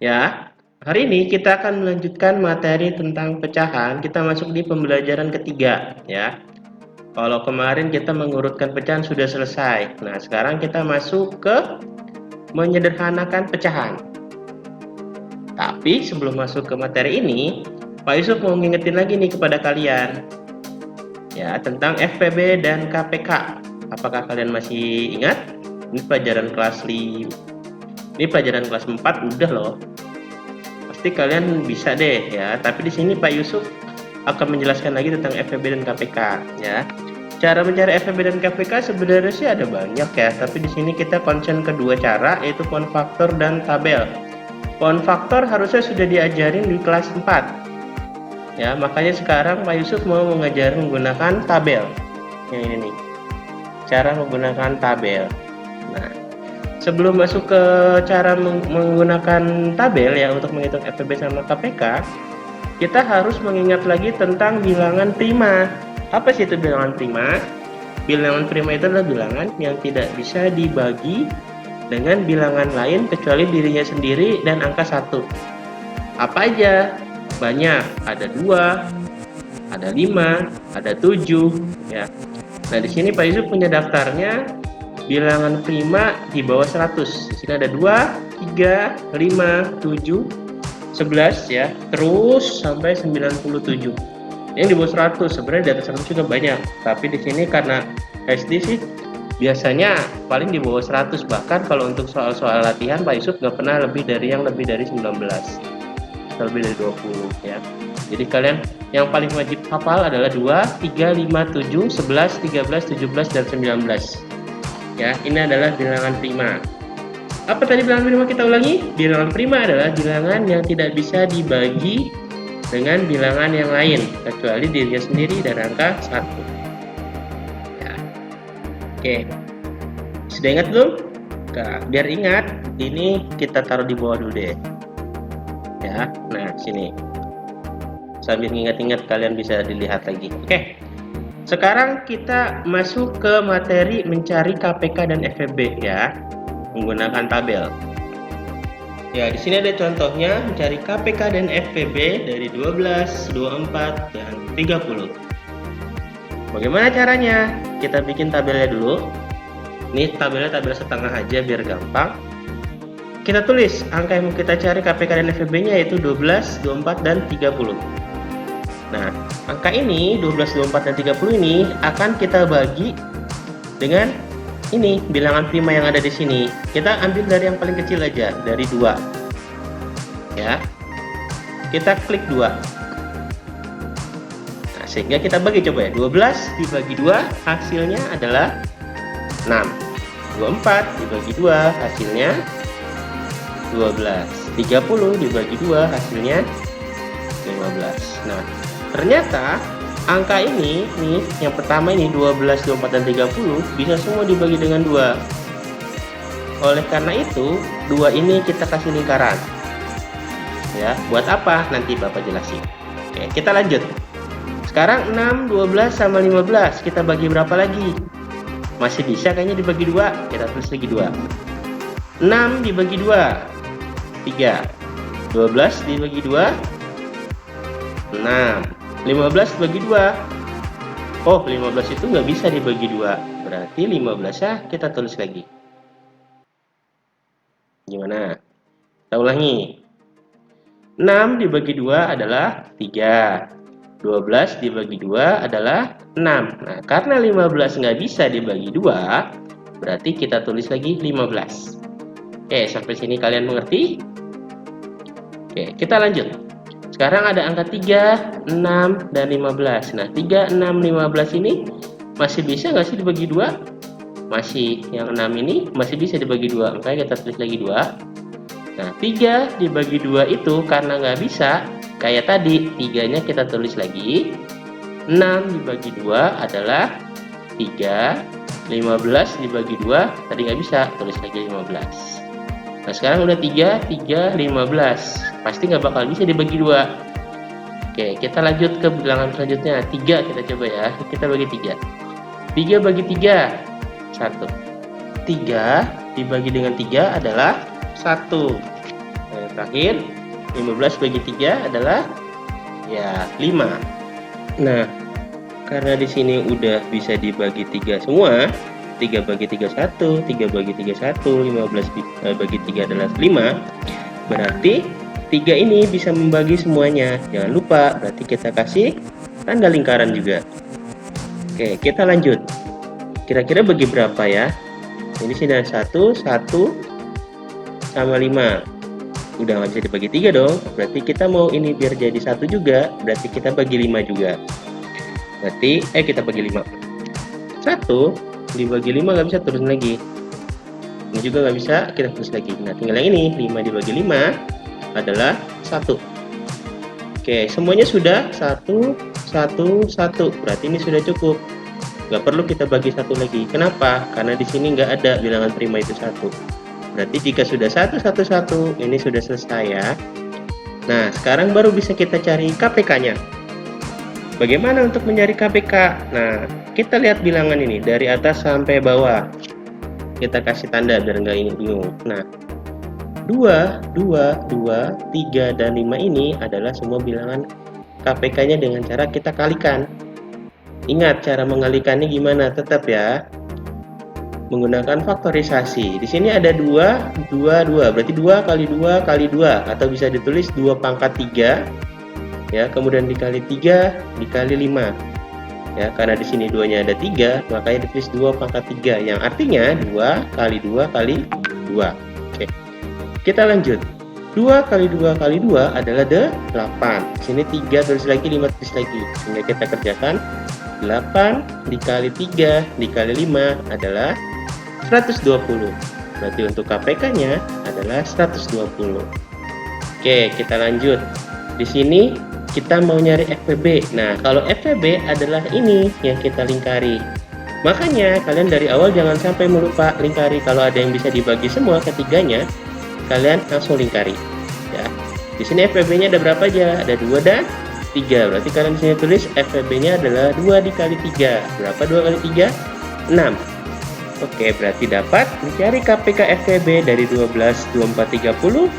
Ya, hari ini kita akan melanjutkan materi tentang pecahan. Kita masuk di pembelajaran ketiga, ya. Kalau kemarin kita mengurutkan pecahan sudah selesai. Nah, sekarang kita masuk ke menyederhanakan pecahan. Tapi sebelum masuk ke materi ini, Pak Yusuf mau ngingetin lagi nih kepada kalian, ya, tentang FPB dan KPK. Apakah kalian masih ingat? Ini pelajaran kelas 5. Ini pelajaran kelas 4 udah loh. Pasti kalian bisa deh ya. Tapi di sini Pak Yusuf akan menjelaskan lagi tentang FVB dan KPK ya. Cara mencari FVB dan KPK sebenarnya sih ada banyak ya, tapi di sini kita concern kedua cara, yaitu poin faktor dan tabel. Poin faktor harusnya sudah diajarin di kelas 4. Ya, makanya sekarang Pak Yusuf mau mengajar menggunakan tabel. Yang ini nih. Cara menggunakan tabel. Nah, sebelum masuk ke cara menggunakan tabel ya untuk menghitung FVB sama KPK, kita harus mengingat lagi tentang bilangan prima. Apa sih itu bilangan prima? Bilangan prima itu adalah bilangan yang tidak bisa dibagi dengan bilangan lain kecuali dirinya sendiri dan angka 1. Apa aja? Banyak, ada 2, ada 5, ada 7 ya. Nah, di sini Pak Yusuf punya daftarnya bilangan prima di bawah 100. Di sini ada 2, 3, 5, 7, 11 ya, terus sampai 97. Yang di bawah 100, sebenarnya di atas 100 juga banyak, tapi di sini karena SD sih biasanya paling di bawah 100. Bahkan kalau untuk soal-soal latihan Pak Yusuf nggak pernah lebih dari 19 atau lebih dari 20 ya. Jadi kalian yang paling wajib hafal adalah 2, 3, 5, 7, 11, 13, 17, dan 19 ya. Ini adalah bilangan prima. Apa tadi bilangan prima, kita ulangi? Bilangan prima adalah bilangan yang tidak bisa dibagi dengan bilangan yang lain kecuali dirinya sendiri dan angka 1 ya. Oke, sudah ingat belum? Nah, biar ingat, ini kita taruh di bawah dulu deh ya. Nah, sini sambil ingat-ingat kalian bisa dilihat lagi. Oke, sekarang kita masuk ke materi mencari KPK dan FVB ya, menggunakan tabel. Ya, di sini ada contohnya mencari KPK dan FVB dari 12, 24, dan 30. Bagaimana caranya? Kita bikin tabelnya dulu. Ini tabelnya tabel setengah aja biar gampang. Kita tulis angka yang mau kita cari KPK dan FVB-nya yaitu 12, 24, dan 30. Nah, angka ini 12, 24, dan 30 ini akan kita bagi dengan ini bilangan prima yang ada di sini. Kita ambil dari yang paling kecil aja, dari 2 ya. Kita klik 2. Nah, sehingga kita bagi, coba ya, 12 dibagi 2 hasilnya adalah 6. 24 dibagi 2 hasilnya 12. 30 dibagi 2 hasilnya 15. Nah, ternyata angka ini nih, yang pertama ini 12, 24, dan 30 bisa semua dibagi dengan 2. Oleh karena itu, 2 ini kita kasih lingkaran. Ya, buat apa? Nanti Bapak jelasin. Oke, kita lanjut. Sekarang 6, 12, sama 15 kita bagi berapa lagi? Masih bisa kayaknya dibagi 2. Kita tulis lagi 2. 6 dibagi 2, 3. 12 dibagi 2, 6. 15 dibagi 2. Oh, 15 itu nggak bisa dibagi 2. Berarti 15 ya kita tulis lagi. Gimana? Kita ulangi. 6 dibagi 2 adalah 3. 12 dibagi 2 adalah 6. Nah, karena 15 nggak bisa dibagi 2, berarti kita tulis lagi 15. Oke, sampai sini kalian mengerti? Oke, kita lanjut. Sekarang ada angka 3, 6, dan 15. Nah, 3, 6, 15 ini masih bisa nggak sih dibagi 2? Masih. Yang 6 ini masih bisa dibagi 2. Makanya kita tulis lagi 2. Nah, 3 dibagi 2 itu karena nggak bisa, kayak tadi, 3-nya kita tulis lagi. 6 dibagi 2 adalah 3. 15 dibagi 2, tadi nggak bisa, tulis lagi 15. Nah, sekarang udah 3, 3, 15. Pasti nggak bakal bisa dibagi 2. Oke, kita lanjut ke bilangan selanjutnya. 3 kita coba ya. Kita bagi 3. 3 bagi 3, 1. 3 dibagi dengan 3 adalah 1. Nah, terakhir 15 bagi 3 adalah ya 5. Nah, karena di sini udah bisa dibagi 3 semua, 3 bagi 3 1, 3 bagi 3 1, 15 bagi 3 adalah 5. Berarti 3 ini bisa membagi semuanya. Jangan lupa, berarti kita kasih tanda lingkaran juga. Oke, kita lanjut. Kira-kira bagi berapa ya? Ini sini ada 1 sama 5. Udah nggak bisa dibagi 3 dong. Berarti kita mau ini biar jadi 1 juga. Berarti kita bagi 5 juga. Berarti kita bagi 5. 1 dibagi 5 nggak bisa turun lagi. Ini juga nggak bisa kita tulis lagi. Nah, tinggal yang ini. 5 dibagi 5 adalah 1. Oke, semuanya sudah 1, 1, 1. Berarti ini sudah cukup. Nggak perlu kita bagi 1 lagi. Kenapa? Karena di sini nggak ada bilangan prima itu 1. Berarti jika sudah 1, 1, 1, ini sudah selesai ya. Nah, sekarang baru bisa kita cari KPK-nya. Bagaimana untuk mencari KPK? Nah, kita lihat bilangan ini dari atas sampai bawah. Kita kasih tanda biar nggak ini bingung. Nah, 2, 2, 2, 3, dan 5 ini adalah semua bilangan KPK-nya dengan cara kita kalikan. Ingat cara mengalikannya gimana? Tetap ya, menggunakan faktorisasi. Di sini ada 2, 2, 2. Berarti 2 kali 2 kali 2. Atau bisa ditulis 2 pangkat 3. Ya, kemudian dikali 3 dikali 5. Ya, karena di sini 2-nya ada 3, makanya ditulis 2 pangkat 3. Yang artinya 2 kali 2 kali 2. Oke. Kita lanjut. 2 kali 2 kali 2 adalah 8. Di sini 3 tulis lagi, 5 tulis lagi. Sehingga kita kerjakan 8 dikali 3 dikali 5 adalah 120. Berarti untuk KPK-nya adalah 120. Oke, kita lanjut. Di sini kita mau nyari FPB. Nah, kalau FPB adalah ini yang kita lingkari. Makanya kalian dari awal jangan sampai melupa lingkari. Kalau ada yang bisa dibagi semua ketiganya, kalian langsung lingkari. Ya. Di sini FPB-nya ada berapa aja? Ada 2 dan 3. Berarti kalian di sini tulis FPB-nya adalah 2 dikali 3. Berapa 2 kali 3? 6. Oke, berarti dapat mencari KPK FPB dari 12, 24, 30.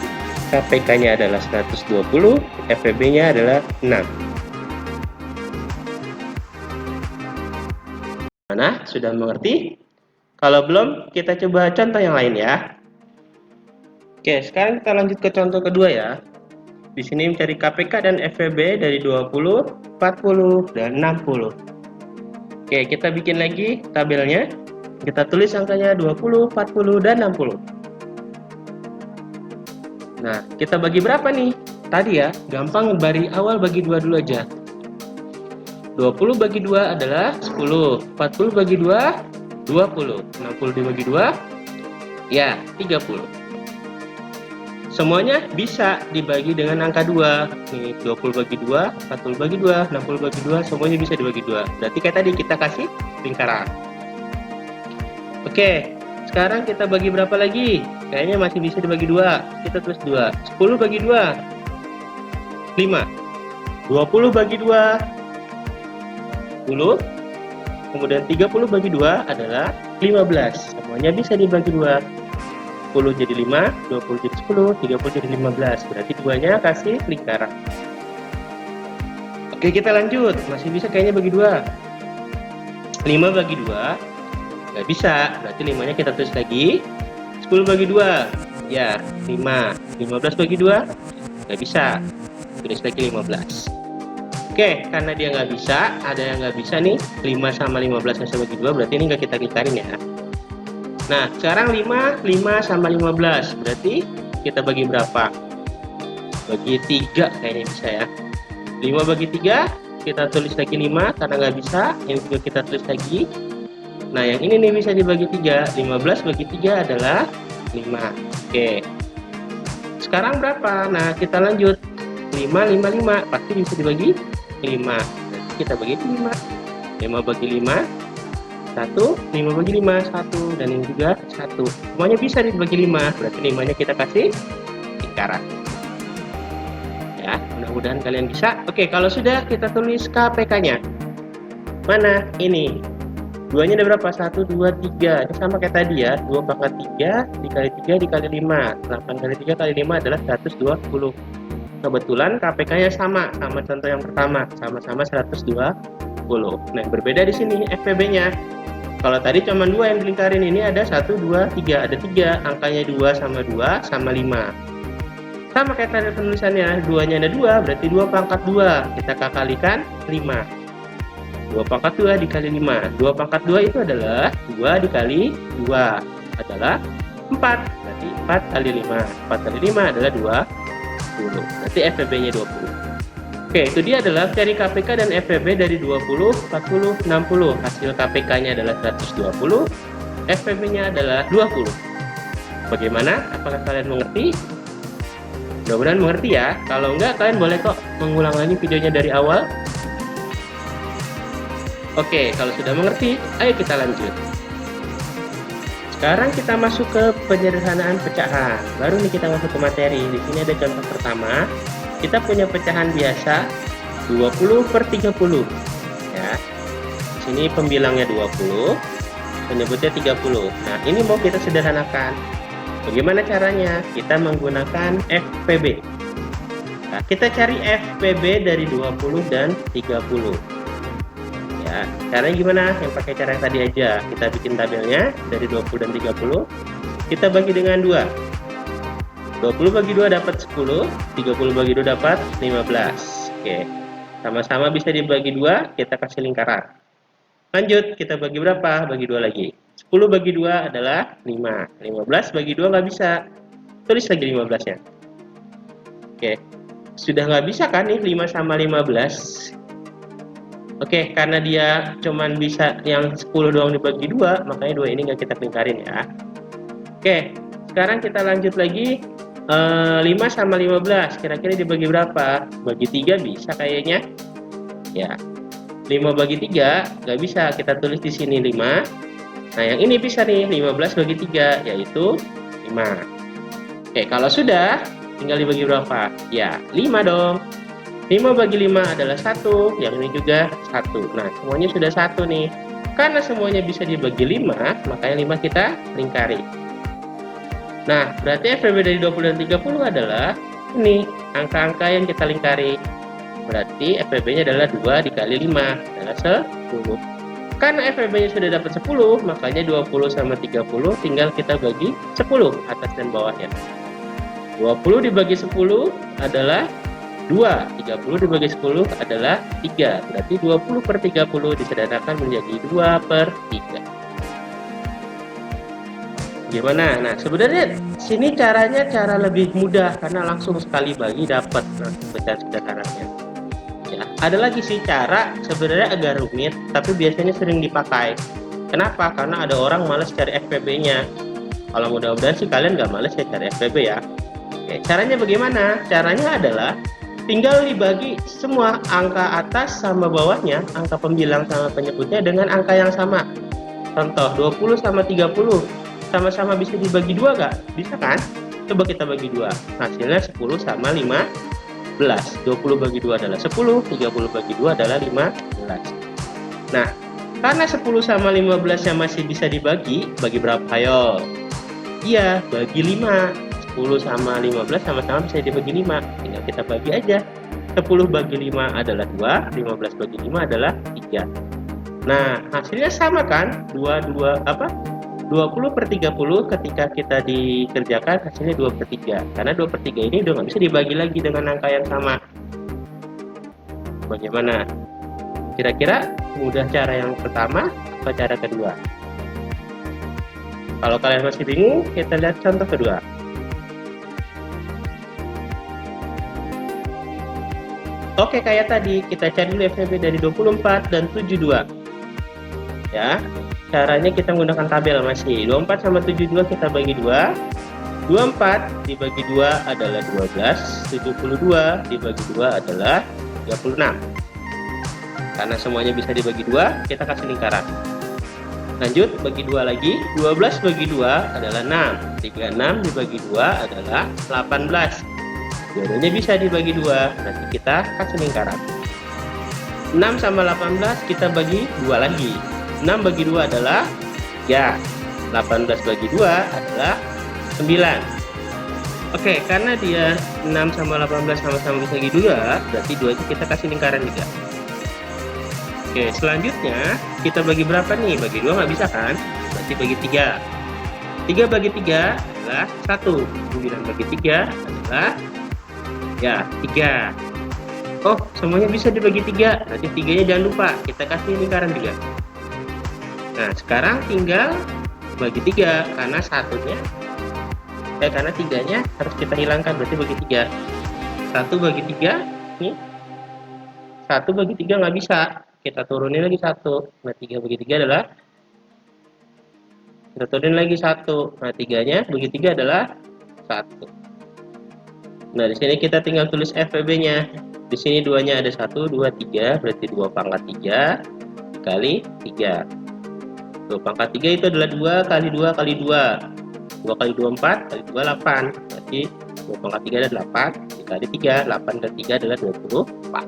KPK-nya adalah 120, FPB-nya adalah 6. Mana? Sudah mengerti? Kalau belum, kita coba contoh yang lain ya. Oke, sekarang kita lanjut ke contoh kedua ya. Di sini mencari KPK dan FPB dari 20, 40, dan 60. Oke, kita bikin lagi tabelnya. Kita tulis angkanya 20, 40, dan 60. Nah, kita bagi berapa nih? Tadi ya, gampang dari awal bagi 2 dulu aja. 20 bagi 2 adalah 10. 40 bagi 2, 20. 60 dibagi 2, ya 30. Semuanya bisa dibagi dengan angka 2. Nih, 20 bagi 2, 40 bagi 2, 60 bagi 2, semuanya bisa dibagi 2. Berarti kayak tadi kita kasih lingkaran. Oke, sekarang kita bagi berapa lagi? Kayaknya masih bisa dibagi 2. Kita tulis 2. 10 bagi 2, 5. 20 bagi 2, 10. Kemudian 30 bagi 2 adalah 15. Semuanya bisa dibagi 2. 10 jadi 5, 20 jadi 10, 30 jadi 15. Berarti 2-nya kasih lingkaran. Oke, kita lanjut. Masih bisa kayaknya bagi 2. 5 bagi 2 nggak bisa. Berarti 5-nya kita tulis lagi. 10 bagi 2, ya 5. 15 bagi 2, nggak bisa. Tulis lagi 15. Oke, karena dia nggak bisa, ada yang nggak bisa nih. 5 sama 15 bisa bagi 2, berarti ini nggak kita lingkarin ya. Nah, sekarang 5 sama 15. Berarti kita bagi berapa? Bagi 3 kayaknya bisa ya. 5 bagi 3, kita tulis lagi 5 karena nggak bisa. Ini juga kita tulis lagi. Nah, yang ini nih bisa dibagi 3. 15 bagi 3 adalah 5. Oke. Sekarang berapa? Nah, kita lanjut. 5, 5, 5. Pasti bisa dibagi 5. Nanti kita bagi 5. 5 bagi 5, 1. 5 bagi 5, 1. Dan ini juga 1. Semuanya bisa dibagi 5. Berarti 5-nya kita kasih lingkaran. Ya, mudah-mudahan kalian bisa. Oke, kalau sudah kita tulis KPK-nya. Mana? Ini. 2-nya ada berapa? 1, 2, 3. Ini sama kayak tadi ya. 2 pangkat 3 dikali 3 dikali 5. 8 kali 3 kali 5 adalah 120. Kebetulan KPK-nya sama contoh yang pertama, sama-sama 120. Nah, yang berbeda di sini FPB-nya. Kalau tadi cuma 2 yang dilingkarin, ini ada 1, 2, 3. Ada 3, angkanya 2 sama 2 sama 5. Sama kayak tadi penulisannya, 2-nya ada 2, berarti 2 pangkat 2. Kita kalikan 5. 2 pangkat 2 dikali 5. 2 pangkat 2 itu adalah 2 dikali 2 adalah 4. Berarti 4 kali 5. 4 kali 5 adalah 20. Berarti FPB-nya 20. Oke, itu dia adalah cari KPK dan FPB dari 20, 40, 60. Hasil KPK-nya adalah 120, FPB-nya adalah 20. Bagaimana? Apakah kalian mengerti? Mudah-mudahan mengerti ya. Kalau enggak, kalian boleh kok mengulang lagi videonya dari awal. Oke, kalau sudah mengerti, ayo kita lanjut. Sekarang kita masuk ke penyederhanaan pecahan. Baru nih kita masuk ke materi. Di sini ada contoh pertama. Kita punya pecahan biasa 20/30. Ya. Di sini pembilangnya 20, penyebutnya 30. Nah, ini mau kita sederhanakan. Bagaimana caranya? Kita menggunakan FPB. Nah, kita cari FPB dari 20 dan 30. Ya, caranya gimana? Yang pakai cara yang tadi aja. Kita bikin tabelnya dari 20 dan 30. Kita bagi dengan 2. 20 bagi 2 dapat 10, 30 bagi 2 dapat 15. Oke. Sama-sama bisa dibagi 2, kita kasih lingkaran. Lanjut, kita bagi berapa? Bagi 2 lagi. 10 bagi 2 adalah 5. 15 bagi 2 nggak bisa. Tulis lagi 15-nya. Oke. Sudah nggak bisa kan nih 5 sama 15? Oke, karena dia cuman bisa yang 10 doang dibagi 2, makanya 2 ini nggak kita lingkarin ya. Oke, sekarang kita lanjut lagi. 5 sama 15 kira-kira dibagi berapa? Bagi 3 bisa kayaknya. Ya. 5 bagi 3 nggak bisa, kita tulis di sini 5. Nah, yang ini bisa nih, 15 bagi 3 yaitu 5. Oke, kalau sudah tinggal dibagi berapa? Ya, 5 dong. 5 bagi 5 adalah 1, yang ini juga 1. Nah, semuanya sudah 1 nih. Karena semuanya bisa dibagi 5, makanya 5 kita lingkari. Nah, berarti FPB dari 20 dan 30 adalah ini, angka-angka yang kita lingkari. Berarti FPB-nya adalah 2 dikali 5, adalah 10. Karena FPB-nya sudah dapat 10, makanya 20 sama 30 tinggal kita bagi 10, atas dan bawahnya. 20 dibagi 10 adalah 2, 30 dibagi 10 adalah 3. Berarti 20/30 disederhanakan menjadi 2/3. Gimana? Nah, sebenarnya sini caranya cara lebih mudah karena langsung sekali bagi dapat pecahan sederhananya. Ya, ada lagi sih cara sebenarnya agak rumit tapi biasanya sering dipakai. Kenapa? Karena ada orang males cari FPB-nya. Kalau mudah-mudahan sih kalian nggak males ya cari FPB ya. Oke, caranya bagaimana? Caranya adalah tinggal dibagi semua angka atas sama bawahnya, angka pembilang sama penyebutnya dengan angka yang sama. Contoh 20 sama 30 sama-sama bisa dibagi 2 nggak? Bisa kan? Coba kita bagi 2. Hasilnya 10 sama 15. 20 bagi 2 adalah 10, 30 bagi 2 adalah 15. Nah, karena 10 sama 15 yang masih bisa dibagi, bagi berapa? Ayo. Iya, bagi 5. 10 sama 15 sama-sama bisa dibagi 5. Tinggal kita bagi aja. 10 bagi 5 adalah 2, 15 bagi 5 adalah 3. Nah, hasilnya sama kan? 20/30 ketika kita dikerjakan hasilnya 2/3. Karena 2/3 ini udah nggak bisa dibagi lagi dengan angka yang sama. Bagaimana? Kira-kira mudah cara yang pertama atau cara kedua? Kalau kalian masih bingung, kita lihat contoh kedua. Oke, kayak tadi kita cari dulu FPB dari 24 dan 72. Ya. Caranya kita menggunakan tabel masih. 24 sama 72 kita bagi 2. 24 dibagi 2 adalah 12. 72 dibagi 2 adalah 36. Karena semuanya bisa dibagi 2, kita kasih lingkaran. Lanjut, bagi 2 lagi. 12 bagi 2 adalah 6. 36 dibagi 2 adalah 18. Dua-duanya bisa dibagi 2. Nanti kita kasih lingkaran. 6 sama 18 kita bagi 2 lagi. 6 bagi 2 adalah 3. 18 bagi 2 adalah 9. Oke, karena dia 6 sama 18 sama-sama bisa bagi 2, berarti 2 itu kita kasih lingkaran juga. Oke, selanjutnya kita bagi berapa nih? Bagi 2 nggak bisa kan? Berarti bagi 3. 3 bagi 3 adalah 1. 9 bagi 3 adalah ya 3. Oh, semuanya bisa dibagi 3. Berarti 3-nya jangan lupa, kita kasih lingkaran juga. Nah, sekarang tinggal bagi 3 karena karena 3-nya harus kita hilangkan, berarti bagi 3. 1 bagi 3 nih. 1 bagi 3 nggak bisa. Kita turunin lagi 1. Nah, 3 bagi 3 adalah kita turunin lagi 1. Nah, 3-nya bagi 3 adalah 1. Nah, di sini kita tinggal tulis FPB-nya. Di sini 2-nya ada 1, 2, 3, berarti 2 pangkat 3 kali 3. 2 pangkat 3 itu adalah 2 kali 2 kali 2. 2 kali 2, 4, kali 2, 8. Berarti 2 pangkat 3 adalah 8, dikali 3, 8 kali 3 adalah 24.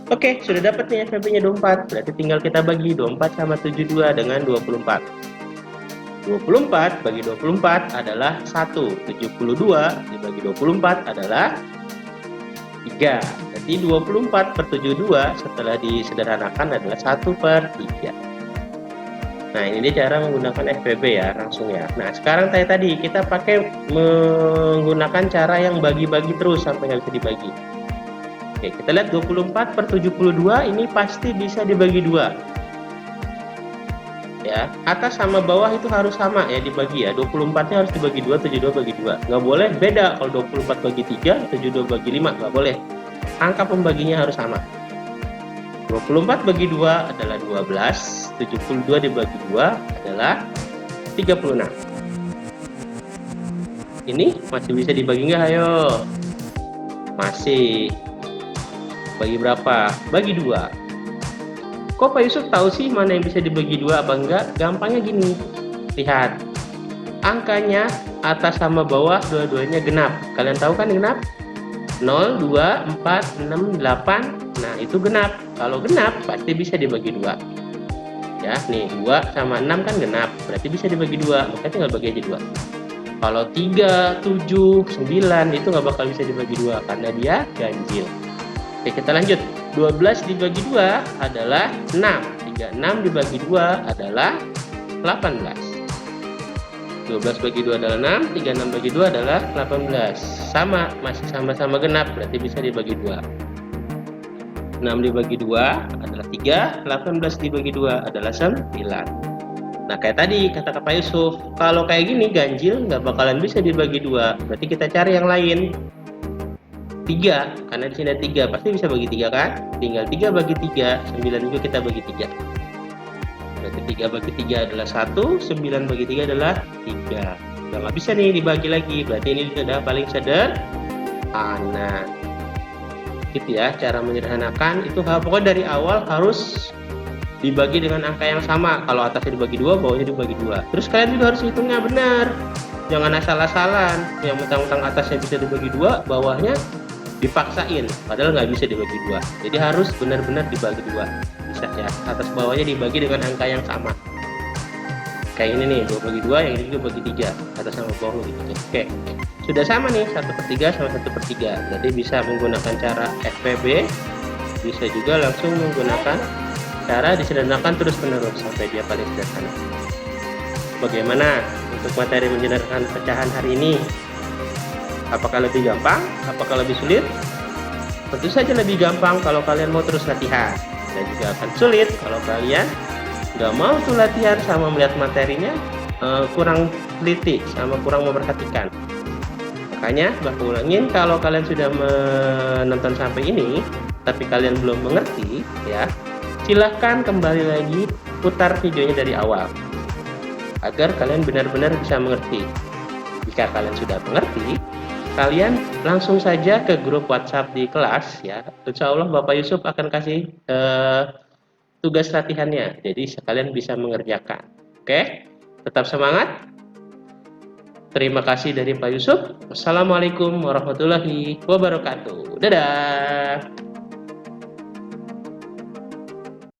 Oke, sudah dapat nih FPB-nya 24. Berarti tinggal kita bagi 24 sama 72 dengan 24. 24 bagi 24 adalah 1. 72 dibagi 24 adalah 3. Jadi 24 per 72 setelah disederhanakan adalah 1/3. Nah, ini dia cara menggunakan FPB ya, langsung ya. Nah, sekarang tadi kita pakai menggunakan cara yang bagi-bagi terus sampai nggak bisa dibagi. Oke, kita lihat 24 per 72 ini pasti bisa dibagi 2. Ya, atas sama bawah itu harus sama ya dibagi ya. 24-nya harus dibagi 2, 72 bagi 2. Nggak boleh beda, kalau 24 bagi 3, 72 bagi 5, nggak boleh. Angka pembaginya harus sama. 24 bagi 2 adalah 12, 72 dibagi 2 adalah 36. Ini masih bisa dibagi nggak? Ayo. Masih. Bagi berapa? Bagi 2. Kok Pak Yusuf tahu sih mana yang bisa dibagi 2 apa enggak? Gampangnya gini. Lihat. Angkanya atas sama bawah dua-duanya genap. Kalian tahu kan genap? 0, 2, 4, 6, 8. Nah, itu genap. Kalau genap pasti bisa dibagi 2. Ya, nih 2 sama 6 kan genap. Berarti bisa dibagi 2. Maka tinggal bagi aja 2. Kalau 3, 7, 9 itu nggak bakal bisa dibagi 2 karena dia ganjil. Oke, kita lanjut. 12 dibagi 2 adalah 6. 36 dibagi 2 adalah 18. 12 bagi 2 adalah 6, 36 bagi 2 adalah 18. Sama, masih sama-sama genap, berarti bisa dibagi 2. 6 dibagi 2 adalah 3, 18 dibagi 2 adalah 9. Nah, kayak tadi kata Pak Yusuf, kalau kayak gini ganjil nggak bakalan bisa dibagi 2. Berarti kita cari yang lain. 3, karena di sini ada 3, pasti bisa bagi 3 kan? Tinggal 3 bagi 3, 9 juga kita bagi 3. Berarti 3 bagi 3 adalah 1, 9 bagi 3 adalah 3. Udah nggak bisa nih dibagi lagi, berarti ini sudah paling sederhana. Gitu ya, cara menyederhanakan itu pokoknya dari awal harus dibagi dengan angka yang sama. Kalau atasnya dibagi 2, bawahnya dibagi 2. Terus kalian juga harus hitungnya benar. Jangan asal-asalan, yang mentang-mentang atasnya bisa dibagi 2, bawahnya dipaksain, padahal nggak bisa dibagi 2. Jadi harus benar-benar dibagi 2. Bisa ya, atas bawahnya dibagi dengan angka yang sama. Kayak ini nih, 2 bagi 2, yang ini juga bagi 3, atas sama bawah gitu. Oke, sudah sama nih, 1/3 sama 1/3. Jadi bisa menggunakan cara FPB, bisa juga langsung menggunakan cara disederhanakan terus-menerus sampai dia paling sederhana. Bagaimana untuk materi menyederhanakan pecahan hari ini? Apakah lebih gampang? Apakah lebih sulit? Tentu saja lebih gampang kalau kalian mau terus latihan. Dan juga akan sulit kalau kalian nggak mau tuh latihan sama melihat materinya kurang teliti sama kurang memperhatikan. Makanya aku ulangin, kalau kalian sudah menonton sampai ini tapi kalian belum mengerti ya, silahkan kembali lagi putar videonya dari awal agar kalian benar-benar bisa mengerti. Jika kalian sudah mengerti, kalian langsung saja ke grup WhatsApp di kelas ya. Insya Allah Bapak Yusuf akan kasih tugas latihannya, jadi kalian bisa mengerjakan. Oke, tetap semangat. Terima kasih dari Pak Yusuf. Wassalamualaikum warahmatullahi wabarakatuh. Dadah.